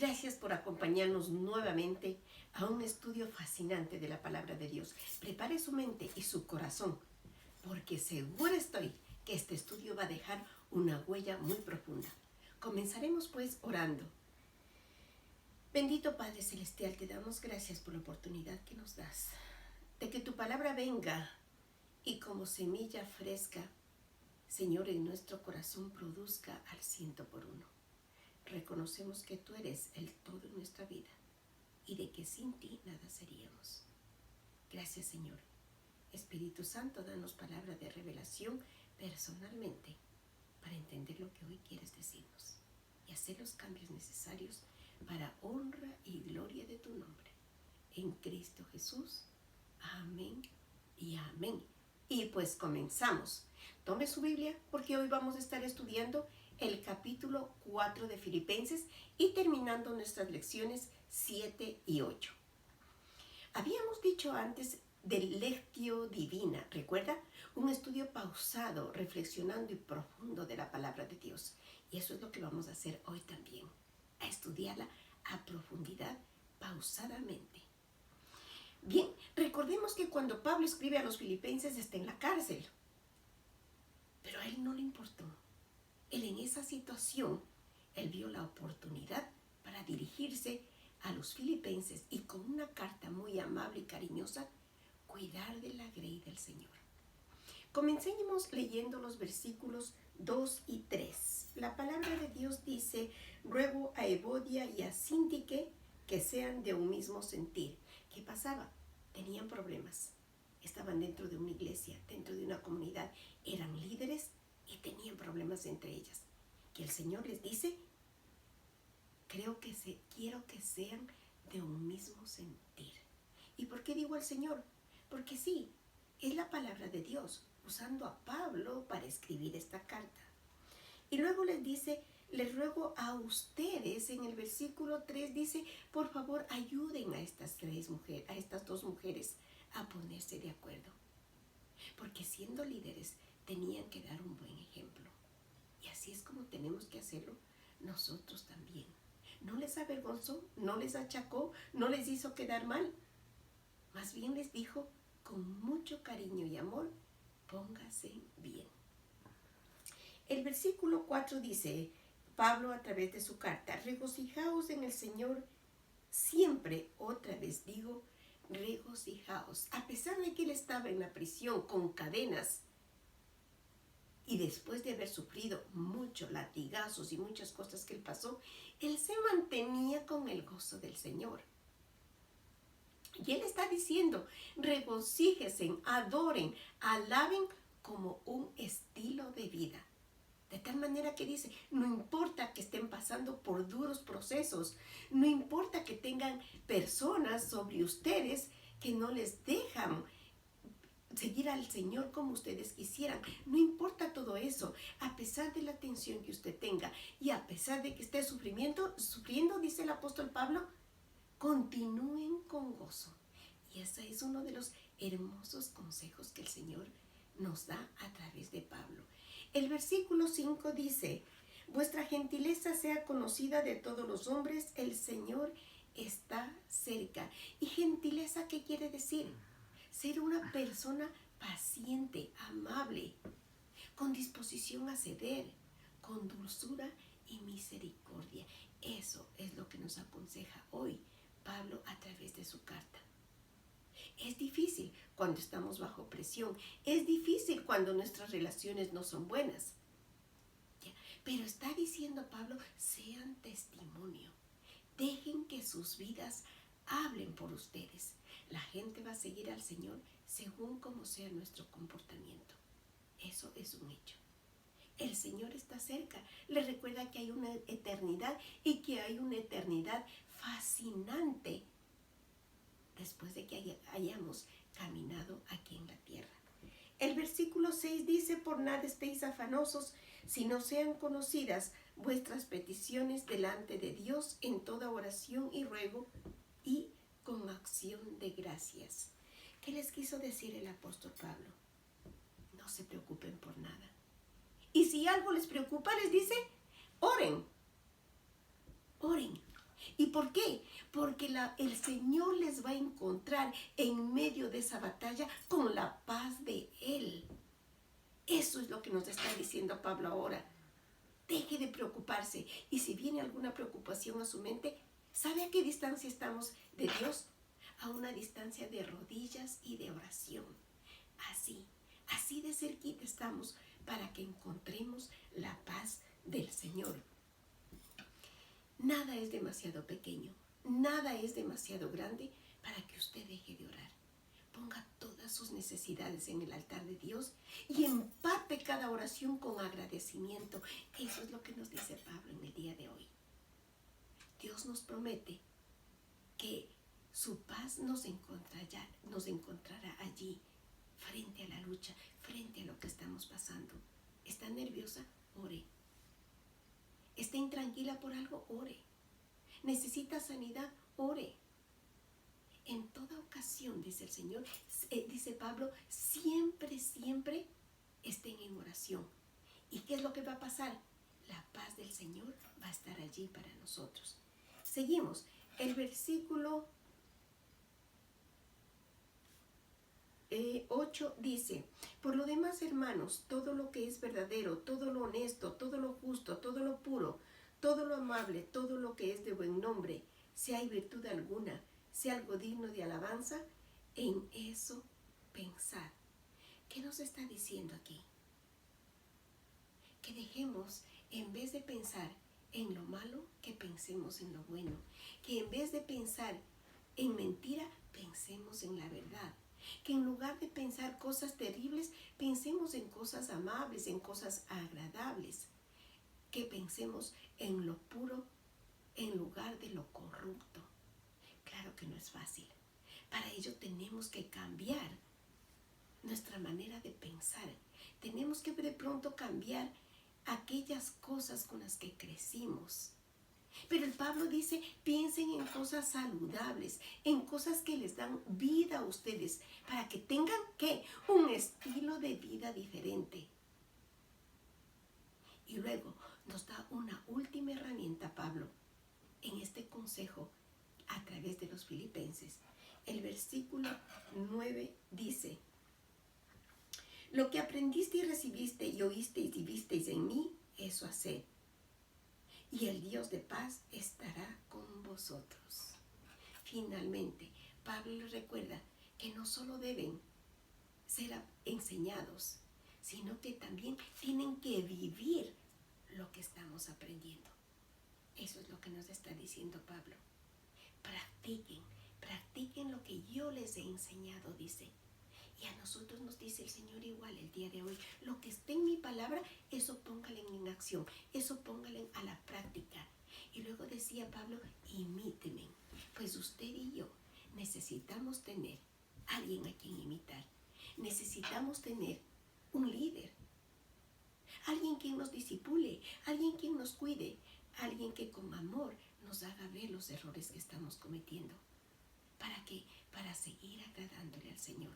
Gracias por acompañarnos nuevamente a un estudio fascinante de la palabra de Dios. Prepare su mente y su corazón, porque seguro estoy que este estudio va a dejar una huella muy profunda. Comenzaremos pues orando. Bendito Padre Celestial, te damos gracias por la oportunidad que nos das, de que tu palabra venga y como semilla fresca, Señor, en nuestro corazón produzca al 100%. Reconocemos que tú eres el todo en nuestra vida y de que sin ti nada seríamos. Gracias, Señor. Espíritu Santo, danos palabra de revelación personalmente para entender lo que hoy quieres decirnos y hacer los cambios necesarios para honra y gloria de tu nombre. En Cristo Jesús. Amén y amén. Y pues comenzamos. Tome su Biblia porque hoy vamos a estar estudiando el capítulo 4 de Filipenses y terminando nuestras lecciones 7 y 8. Habíamos dicho antes del Lectio Divina, ¿recuerda? Un estudio pausado, reflexionando y profundo de la palabra de Dios. Y eso es lo que vamos a hacer hoy también, a estudiarla a profundidad, pausadamente. Bien, recordemos que cuando Pablo escribe a los filipenses está en la cárcel, pero a él no le importó. Él en esa situación, él vio la oportunidad para dirigirse a los filipenses y con una carta muy amable y cariñosa, cuidar de la grey del Señor. Comencemos leyendo los versículos 2 y 3. La palabra de Dios dice: ruego a Evodia y a Síntique que sean de un mismo sentir. ¿Qué pasaba? Tenían problemas. Estaban dentro de una iglesia, dentro de una comunidad, eran líderes y tenían problemas entre ellas. Que el Señor les dice: quiero que sean de un mismo sentir. ¿Y por qué digo al Señor? Porque sí, es la palabra de Dios, usando a Pablo para escribir esta carta. Y luego les dice: les ruego a ustedes, en el versículo 3 dice: por favor ayuden a estas dos mujeres a ponerse de acuerdo. Porque siendo líderes tenían que dar un buen ejemplo. Y así es como tenemos que hacerlo nosotros también. No les avergonzó, no les achacó, no les hizo quedar mal. Más bien les dijo con mucho cariño y amor: póngase bien. El versículo 4 dice Pablo a través de su carta: regocijaos en el Señor siempre. Otra vez digo, regocijaos. A pesar de que él estaba en la prisión con cadenas y después de haber sufrido muchos latigazos y muchas cosas que él pasó, él se mantenía con el gozo del Señor. Y él está diciendo: regocíjense, adoren, alaben como un estilo de vida. De tal manera que dice, no importa que estén pasando por duros procesos, no importa que tengan personas sobre ustedes que no les dejan seguir al Señor como ustedes quisieran. No importa todo eso, a pesar de la tensión que usted tenga y a pesar de que esté sufriendo, dice el apóstol Pablo, continúen con gozo. Y ese es uno de los hermosos consejos que el Señor nos da a través de Pablo. El versículo 5 dice: vuestra gentileza sea conocida de todos los hombres, el Señor está cerca. ¿Y gentileza qué quiere decir? Ser una persona paciente, amable, con disposición a ceder, con dulzura y misericordia. Eso es lo que nos aconseja hoy Pablo a través de su carta. Es difícil cuando estamos bajo presión, es difícil cuando nuestras relaciones no son buenas. Pero está diciendo Pablo: sean testimonio, dejen que sus vidas hablen por ustedes. La gente va a seguir al Señor según como sea nuestro comportamiento. Eso es un hecho. El Señor está cerca. Les recuerda que hay una eternidad y que hay una eternidad fascinante después de que hayamos caminado aquí en la tierra. El versículo 6 dice: por nada estéis afanosos, sino sean conocidas vuestras peticiones delante de Dios en toda oración y ruego y con acción de gracias. ¿Qué les quiso decir el apóstol Pablo? No se preocupen por nada. Y si algo les preocupa, les dice: oren. Oren. ¿Y por qué? Porque el Señor les va a encontrar en medio de esa batalla con la paz de Él. Eso es lo que nos está diciendo Pablo ahora. Deje de preocuparse. Y si viene alguna preocupación a su mente, ¿sabe a qué distancia estamos de Dios? A una distancia de rodillas y de oración. Así de cerquita estamos para que encontremos la paz del Señor. Nada es demasiado pequeño, nada es demasiado grande para que usted deje de orar. Ponga todas sus necesidades en el altar de Dios y empape cada oración con agradecimiento. Eso es lo que nos dice Pablo en el día de hoy. Dios nos promete que su paz nos encontrará allí, frente a la lucha, frente a lo que estamos pasando. ¿Está nerviosa? Ore. ¿Está intranquila por algo? Ore. ¿Necesita sanidad? Ore. En toda ocasión, dice el Señor, dice Pablo, siempre estén en oración. ¿Y qué es lo que va a pasar? La paz del Señor va a estar allí para nosotros. Seguimos. El versículo 8 dice: por lo demás, hermanos, todo lo que es verdadero, todo lo honesto, todo lo justo, todo lo puro, todo lo amable, todo lo que es de buen nombre, si hay virtud alguna, si algo digno de alabanza, en eso pensad. ¿Qué nos está diciendo aquí? Que dejemos, en vez de pensar en lo malo, que pensemos en lo bueno. Que en vez de pensar en mentira, pensemos en la verdad. Que en lugar de pensar cosas terribles, pensemos en cosas amables, en cosas agradables. Que pensemos en lo puro en lugar de lo corrupto. Claro que no es fácil. Para ello tenemos que cambiar nuestra manera de pensar. Tenemos que de pronto cambiar aquellas cosas con las que crecimos. Pero el Pablo dice, piensen en cosas saludables, en cosas que les dan vida a ustedes, para que tengan, ¿qué? Un estilo de vida diferente. Y luego nos da una última herramienta, Pablo, en este consejo a través de los Filipenses. El versículo 9 dice: lo que aprendiste y recibiste y oísteis y visteis en mí, eso haced, y el Dios de paz estará con vosotros. Finalmente, Pablo les recuerda que no solo deben ser enseñados, sino que también tienen que vivir lo que estamos aprendiendo. Eso es lo que nos está diciendo Pablo. Practiquen lo que yo les he enseñado, dice. Y a nosotros nos dice el Señor igual el día de hoy. Lo que esté en mi palabra, eso póngale en acción, eso póngale a la práctica. Y luego decía Pablo, imíteme. Pues usted y yo necesitamos tener alguien a quien imitar. Necesitamos tener un líder. Alguien quien nos discipule, alguien quien nos cuide, alguien que con amor nos haga ver los errores que estamos cometiendo. ¿Para qué? Para seguir agradándole al Señor.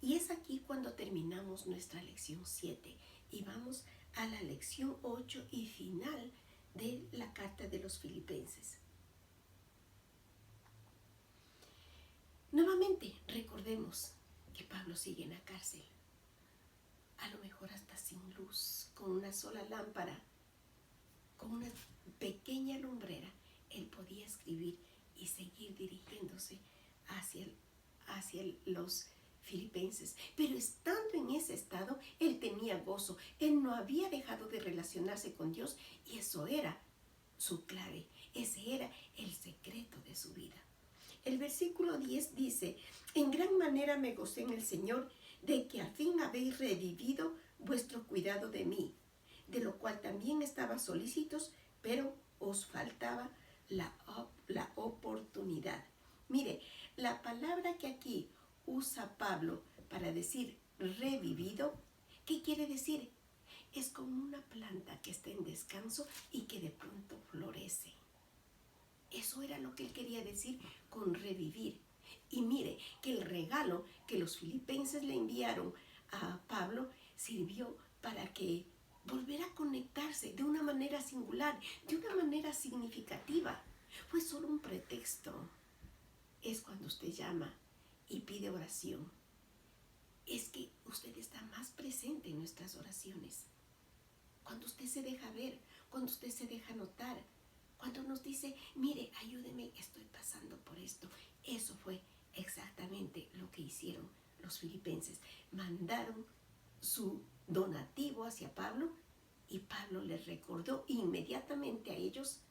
Y es aquí cuando terminamos nuestra lección 7 y vamos a la lección 8 y final de la carta de los Filipenses. Nuevamente recordemos que Pablo sigue en la cárcel, a lo mejor hasta sin luz, con una sola lámpara, con una pequeña lumbrera. Él podía escribir y seguir dirigiéndose hacia los Filipenses. Pero estando en ese estado, él tenía gozo. Él no había dejado de relacionarse con Dios y eso era su clave. Ese era el secreto de su vida. El versículo 10 dice: en gran manera me gocé en el Señor de que al fin habéis revivido vuestro cuidado de mí, de lo cual también estaba solícitos, pero os faltaba la oportunidad. Mire, la palabra que aquí usa Pablo para decir revivido, ¿qué quiere decir? Es como una planta que está en descanso y que de pronto florece. Eso era lo que él quería decir con revivir. Y mire que el regalo que los filipenses le enviaron a Pablo sirvió para que volver a conectarse de una manera singular, de una manera significativa. Fue solo un pretexto. Es cuando usted llama y pide oración. Es que usted está más presente en nuestras oraciones. Cuando usted se deja ver, cuando usted se deja notar, cuando nos dice, mire, ayúdeme, estoy pasando por esto. Eso fue exactamente lo que hicieron los filipenses. Mandaron su donativo hacia Pablo y Pablo les recordó inmediatamente a ellos.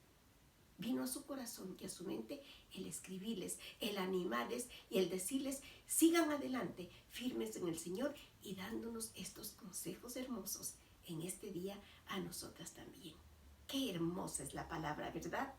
Vino a su corazón y a su mente el escribirles, el animarles y el decirles, sigan adelante, firmes en el Señor y dándonos estos consejos hermosos en este día a nosotras también. Qué hermosa es la palabra, ¿verdad?